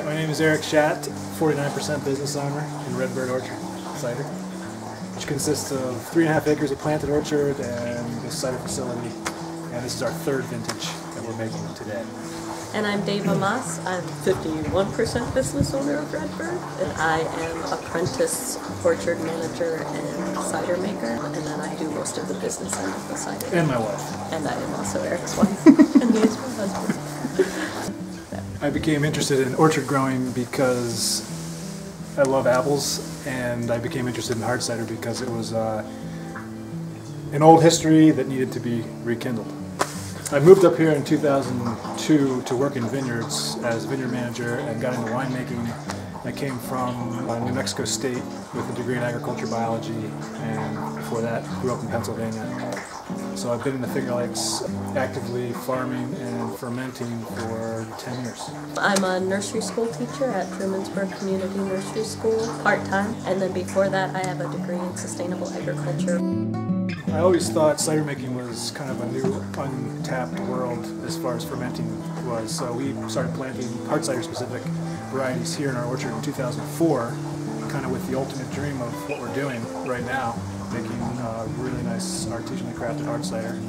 Alright, my name is Eric Shatt, 49% business owner in Redbyrd Orchard, Cider, which consists of 3.5 acres of planted orchard and this cider facility, and this is our third vintage that we're making today. And I'm Dave Amas. I'm 51% business owner of Redbyrd, and I am apprentice orchard manager and cider maker, and then I do most of the business end of the cider. And my wife. And I am also Eric's wife, and he is my husband. I became interested in orchard growing because I love apples, and I became interested in hard cider because it was an old history that needed to be rekindled. I moved up here in 2002 to work in vineyards as vineyard manager and got into winemaking. I came from New Mexico State with a degree in agriculture biology, and before that grew up in Pennsylvania. So I've been in the Finger Lakes actively farming and fermenting for 10 years. I'm a nursery school teacher at Trumansburg Community Nursery School, part-time, and then before that I have a degree in sustainable agriculture. I always thought cider making was kind of a new, untapped world as far as fermenting was. So we started planting hard cider specific varieties here in our orchard in 2004, kind of with the ultimate dream of what we're doing right now, making really nice artisanally crafted hard cider.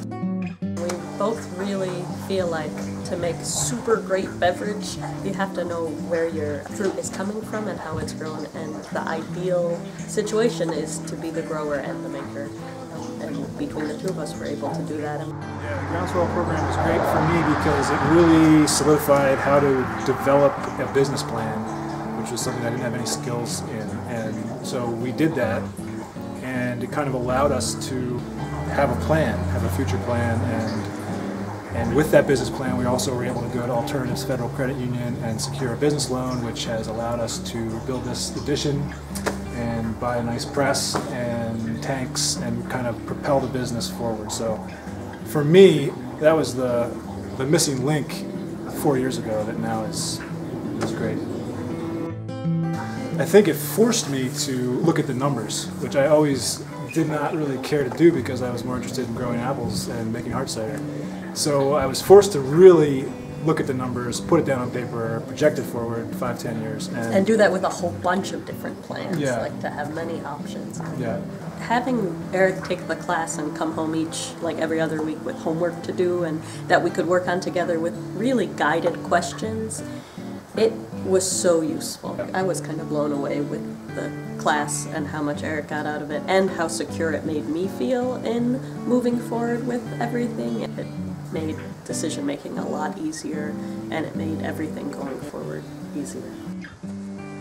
We both really feel like to make super great beverage, you have to know where your fruit is coming from and how it's grown, and the ideal situation is to be the grower and the maker. And between the two of us, we're able to do that. Yeah, the Groundswell program was great for me because it really solidified how to develop a business plan, which was something I didn't have any skills in. And so we did that, and it kind of allowed us to have a plan, have a future plan, and with that business plan we also were able to go to Alternatives Federal Credit Union and secure a business loan, which has allowed us to build this addition and buy a nice press and tanks and kind of propel the business forward. So for me, that was the missing link 4 years ago that now is great. I think it forced me to look at the numbers, which I always did not really care to do because I was more interested in growing apples and making hard cider. So I was forced to really look at the numbers, put it down on paper, project it forward 5-10 years. And do that with a whole bunch of different plans, yeah. Like to have many options. Yeah. Having Eric take the class and come home like every other week with homework to do, and that we could work on together with really guided questions, it was so useful. I was kind of blown away with the class and how much Eric got out of it and how secure it made me feel in moving forward with everything. It made decision making a lot easier, and it made everything going forward easier.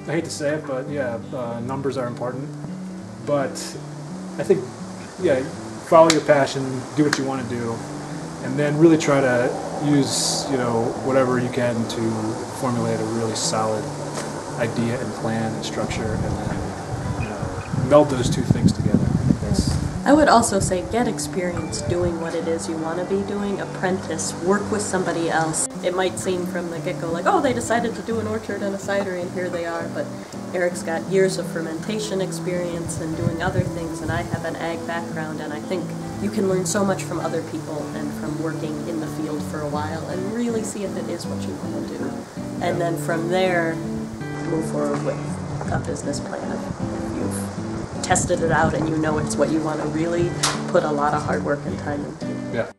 I hate to say it, but yeah, numbers are important. But I think, yeah, follow your passion, do what you want to do, and then really try to use, whatever you can to formulate a really solid idea and plan and structure, and then, meld those two things together. I would also say get experience doing what it is you want to be doing. Apprentice, work with somebody else. It might seem from the get-go like, oh, they decided to do an orchard and a cider and here they are, but Eric's got years of fermentation experience and doing other things, and I have an ag background, and I think you can learn so much from other people and from working in the field for a while and really see if it is what you want to do. And then from there, move forward with a business plan if you've tested it out and you know it's what you want to really put a lot of hard work and time into. Yeah.